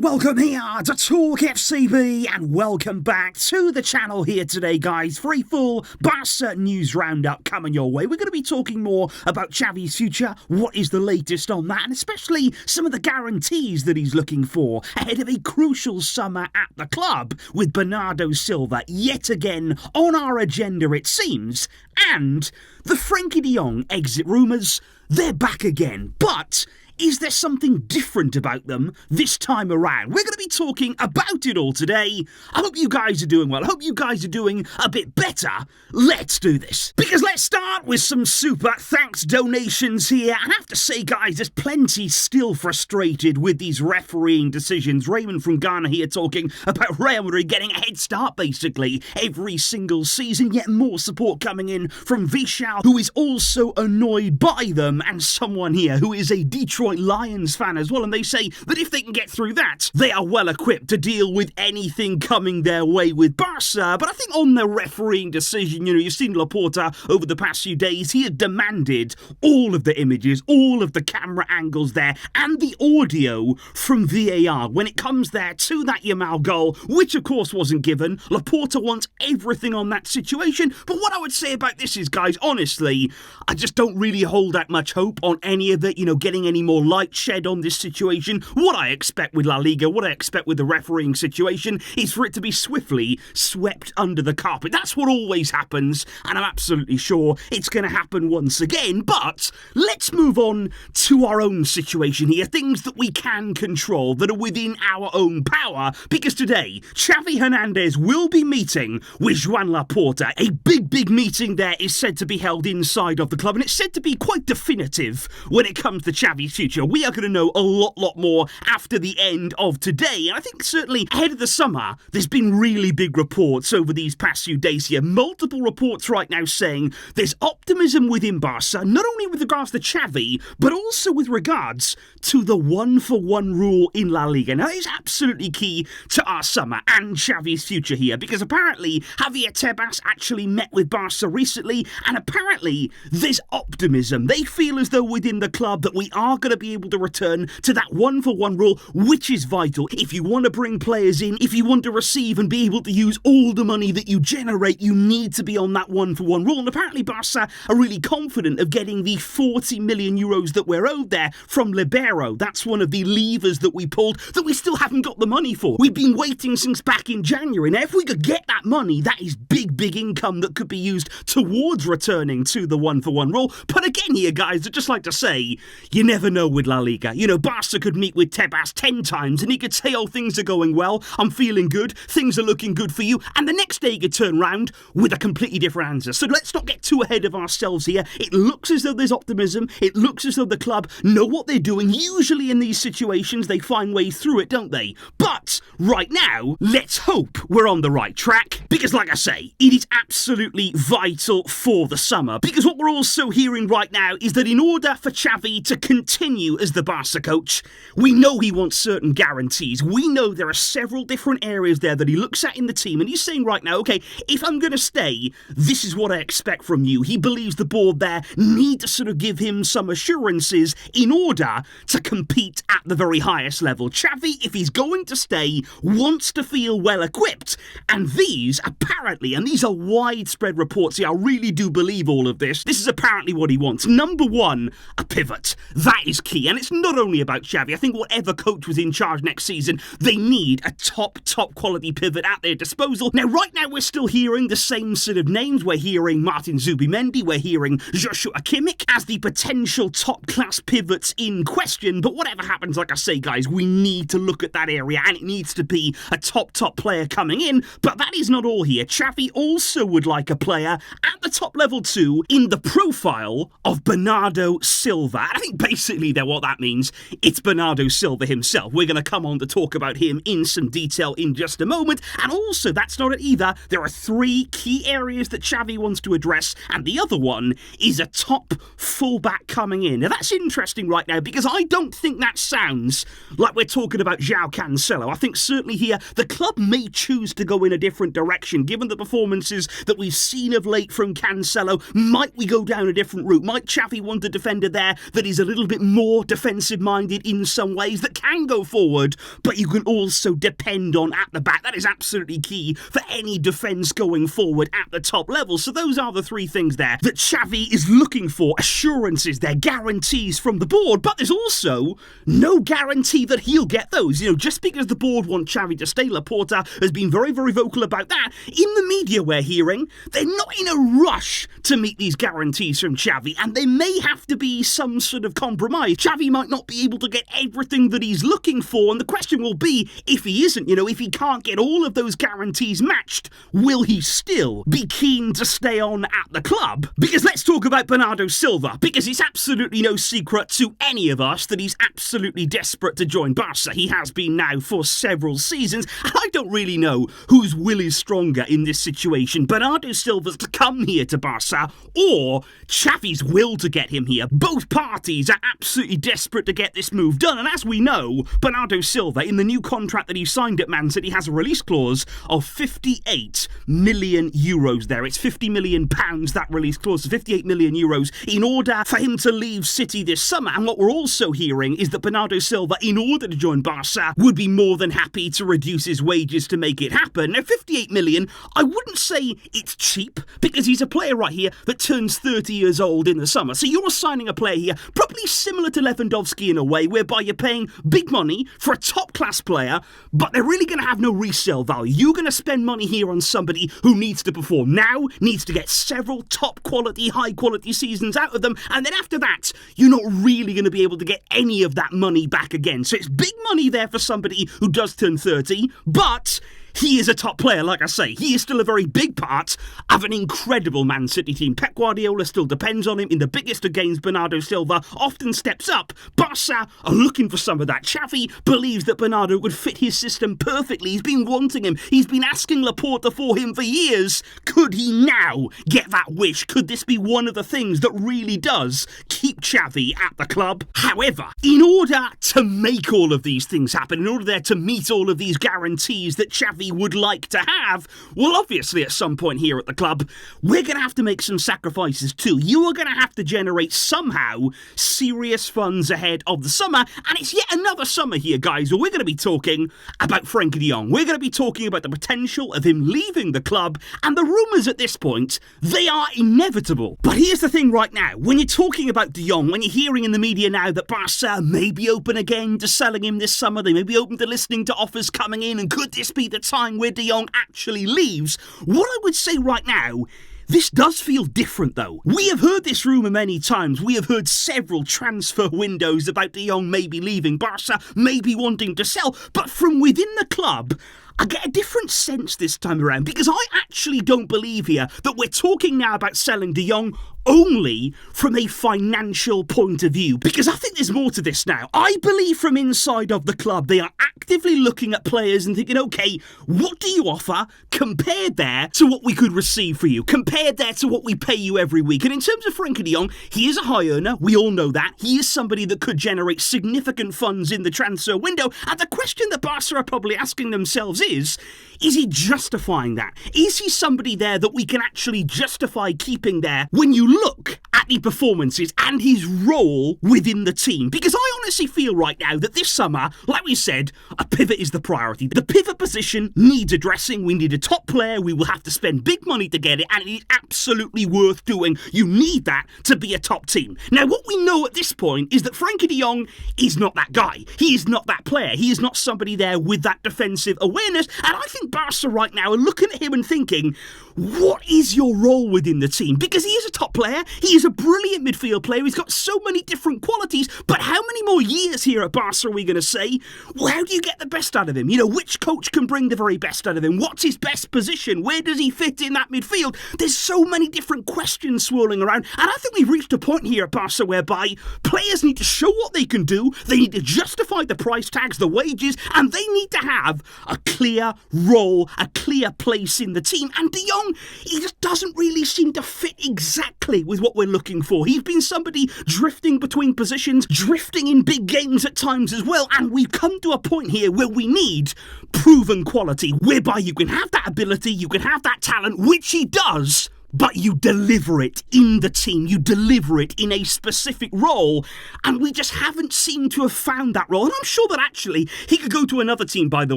and welcome here to TalkFCB, and welcome back to the channel here today, guys, for a full Barça news roundup coming your way. We're going to be talking more about Xavi's future, what is the latest on that, and especially some of the guarantees that he's looking for ahead of a crucial summer at the club with Bernardo Silva yet again on our agenda, it seems, and the Frenkie de Jong exit rumours, they're back again, but is there something different about them this time around? We're going to be talking about it all today. I hope you guys are doing well. I hope you guys are doing a bit better. Let's do this. Because let's start with some super thanks donations here. And I have to say, guys, there's plenty still frustrated with these refereeing decisions. Raymond from Ghana here talking about Real Madrid getting a head start, basically, every single season. Yet more support coming in from Vishal, who is also annoyed by them, and someone here who is a Detroit Lions fan as well, and they say that if they can get through that, they are well equipped to deal with anything coming their way with Barça. But I think on the refereeing decision, you've seen Laporta over the past few days. He had demanded all of the images, all of the camera angles there, and the audio from VAR when it comes there to that Yamal goal, which of course wasn't given. Laporta wants everything on that situation. But what I would say about this is, guys, honestly, I just don't really hold that much hope on any of it, getting any more light shed on this situation. What I expect with La Liga, what I expect with the refereeing situation, is for it to be swiftly swept under the carpet. That's what always happens, and I'm absolutely sure it's going to happen once again. But let's move on to our own situation here, things that we can control, that are within our own power, because today, Xavi Hernandez will be meeting with Joan Laporta. A big meeting there is said to be held inside of the club, and it's said to be quite definitive when it comes to Xavi's future. We are going to know a lot more after the end of today. And I think certainly ahead of the summer, there's been really big reports over these past few days here. Multiple reports right now saying there's optimism within Barça, not only with regards to Xavi, but also with regards to the 1-for-1 rule in La Liga. Now, it's absolutely key to our summer and Xavi's future here, because apparently Javier Tebas actually met with Barça recently, and apparently there's optimism. They feel as though within the club that we are going to be able to return to that 1-for-1 rule, which is vital. If you want to bring players in, if you want to receive and be able to use all the money that you generate, you need to be on that 1-for-1 rule. And apparently Barça are really confident of getting the 40 million euros that we're owed there from Libero. That's one of the levers that we pulled that we still haven't got the money for. We've been waiting since back in January. Now, if we could get that money, that is big income that could be used towards returning to the 1-for-1 rule. But again here, guys, I'd just like to say, you never know with La Liga. Barça could meet with Tebas 10 times and he could say, oh, things are going well, I'm feeling good, things are looking good for you, and the next day he could turn round with a completely different answer. So let's not get too ahead of ourselves here. It looks as though there's optimism. It looks as though the club know what they're doing. Usually in these situations, they find ways through it, don't they? But right now, let's hope we're on the right track, because like I say, it is absolutely vital for the summer. Because what we're also hearing right now is that in order for Xavi to continue as the Barça coach, we know he wants certain guarantees. We know there are several different areas there that he looks at in the team, and he's saying right now, okay, if I'm going to stay, this is what I expect from you. He believes the board there need to sort of give him some assurances in order to compete at the very highest level. Xavi, if he's going to stay, wants to feel well equipped, and these apparently, and these are widespread reports here, I really do believe all of this, this is apparently what he wants. Number one, a pivot. That is key, and it's not only about Xavi. I think whatever coach was in charge next season, they need a top quality pivot at their disposal. Now, right now, we're still hearing the same sort of names. We're hearing Martin Zubimendi, we're hearing Joshua Kimmich as the potential top-class pivots in question. But whatever happens, like I say, guys, we need to look at that area, and it needs to be a top player coming in. But that is not all here. Xavi also would like a player at the top level too, in the profile of Bernardo Silva. And I think basically what that means, it's Bernardo Silva himself. We're going to come on to talk about him in some detail in just a moment. And also, that's not it either. There are 3 key areas that Xavi wants to address, and the other one is a top fullback coming in. Now, that's interesting right now, because I don't think that sounds like we're talking about João Cancelo. I think certainly here, the club may choose to go in a different direction, given the performances that we've seen of late from Cancelo. Might we go down a different route? Might Xavi want a defender there that is a little bit more more defensive-minded in some ways, that can go forward, but you can also depend on at the back. That is absolutely key for any defence going forward at the top level. So those are the three things there that Xavi is looking for. Assurances there, guarantees from the board, but there's also no guarantee that he'll get those. Just because the board want Xavi to stay, Laporta has been very, very vocal about that. In the media we're hearing, they're not in a rush to meet these guarantees from Xavi, and there may have to be some sort of compromise. Xavi might not be able to get everything that he's looking for, and the question will be, if he isn't, if he can't get all of those guarantees matched, will he still be keen to stay on at the club? Because let's talk about Bernardo Silva, because it's absolutely no secret to any of us that he's absolutely desperate to join Barca. He has been now for several seasons, and I don't really know whose will is stronger in this situation. Bernardo Silva's to come here to Barca, or Xavi's will to get him here. Both parties are absolutely desperate to get this move done, and as we know, Bernardo Silva, in the new contract that he signed at Man City, has a release clause of 58 million euros there. It's 50 million pounds, that release clause, 58 million euros, in order for him to leave City this summer. And what we're also hearing is that Bernardo Silva, in order to join Barca, would be more than happy to reduce his wages to make it happen. Now, 58 million, I wouldn't say it's cheap, because he's a player right here that turns 30 years old in the summer. So you're signing a player here, probably similar to Lewandowski in a way, whereby you're paying big money for a top-class player, but they're really going to have no resale value. You're going to spend money here on somebody who needs to perform now, needs to get several top-quality, high-quality seasons out of them, and then after that, you're not really going to be able to get any of that money back again. So it's big money there for somebody who does turn 30, but he is a top player, like I say. He is still a very big part of an incredible Man City team. Pep Guardiola still depends on him. In the biggest of games, Bernardo Silva often steps up. Barca are looking for some of that. Xavi believes that Bernardo would fit his system perfectly. He's been wanting him. He's been asking Laporta for him for years. Could he now get that wish? Could this be one of the things that really does keep Xavi at the club? However, in order to make all of these things happen, in order there to meet all of these guarantees that Xavi would like to have, well, obviously at some point here at the club, we're going to have to make some sacrifices too. You are going to have to generate somehow serious funds ahead of the summer, and it's yet another summer here, guys, where we're going to be talking about Frenkie de Jong. We're going to be talking about the potential of him leaving the club, and the rumours at this point, they are inevitable. But here's the thing right now, when you're talking about de Jong, when you're hearing in the media now that Barca may be open again to selling him this summer, they may be open to listening to offers coming in, and could this be the time where de Jong actually leaves? What I would say right now, this does feel different though. We have heard this rumour many times. We have heard several transfer windows about de Jong maybe leaving Barca, maybe wanting to sell, but from within the club, I get a different sense this time around, because I actually don't believe here that we're talking now about selling de Jong only from a financial point of view, because I think there's more to this now. I believe from inside of the club they are actively looking at players and thinking, okay, what do you offer compared there to what we could receive for you, compared there to what we pay you every week? And in terms of Frenkie de Jong, he is a high earner, we all know that. He is somebody that could generate significant funds in the transfer window, and the question that Barca are probably asking themselves is he justifying that? Is he somebody there that we can actually justify keeping there when you look at the performances and his role within the team? Because I honestly feel right now that this summer, like we said, a pivot is the priority. The pivot position needs addressing. We need a top player. We will have to spend big money to get it, and it is absolutely worth doing. You need that to be a top team. Now, what we know at this point is that Frenkie de Jong is not that guy. He is not that player. He is not somebody there with that defensive awareness, and I think Barca right now are looking at him and thinking, what is your role within the team? Because he is a top player, he is a brilliant midfield player, he's got so many different qualities, but how many more years here at Barca are we going to say? Well, how do you get the best out of him? Which coach can bring the very best out of him? What's his best position? Where does he fit in that midfield? There's so many different questions swirling around, and I think we've reached a point here at Barca whereby players need to show what they can do, they need to justify the price tags, the wages, and they need to have a clear role, a clear place in the team. And de Jong, he just doesn't really seem to fit exactly with what we're looking for. He's been somebody drifting between positions, drifting in big games at times as well, and we've come to a point here where we need proven quality, whereby you can have that ability, you can have that talent, which he does, but you deliver it in the team, you deliver it in a specific role, and we just haven't seemed to have found that role. And I'm sure that actually he could go to another team, by the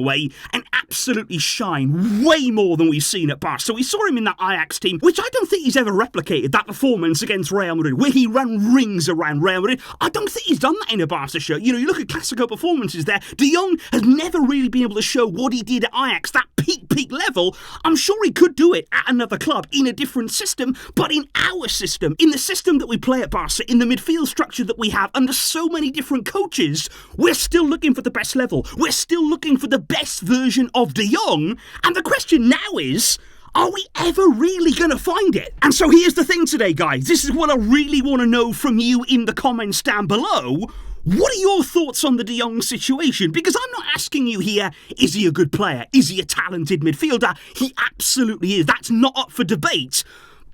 way, and absolutely shine way more than we've seen at Barça. So we saw him in that Ajax team, which I don't think he's ever replicated, that performance against Real Madrid, where he ran rings around Real Madrid. I don't think he's done that in a Barça shirt. You know, you look at Classico performances there, De Jong has never really been able to show what he did at Ajax, that peak level. I'm sure he could do it at another club in a different system, but in our system, in the system that we play at Barça, in the midfield structure that we have under so many different coaches, we're still looking for the best level. We're still looking for the best version of De Jong, and the question now is, are we ever really going to find it? And so here's the thing today, guys. This is what I really want to know from you in the comments down below. What are your thoughts on the De Jong situation? Because I'm not asking you here, is he a good player? Is he a talented midfielder? He absolutely is. That's not up for debate.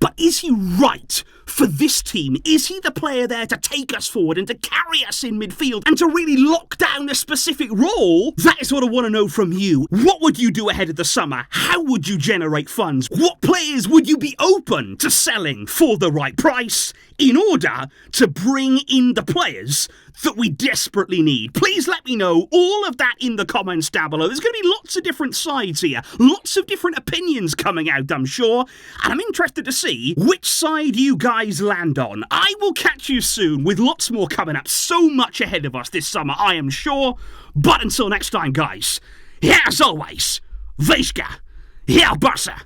But is he right for this team? Is he the player there to take us forward and to carry us in midfield and to really lock down a specific role? That is what I want to know from you. What would you do ahead of the summer? How would you generate funds? What players would you be open to selling for the right price in order to bring in the players that we desperately need? Please let me know all of that in the comments down below. There's going to be lots of different sides here, lots of different opinions coming out, I'm sure, and I'm interested to see which side you guys land on. I will catch you soon with lots more coming up, so much ahead of us this summer, I am sure. But until next time, guys, as always, Vejska, Barça.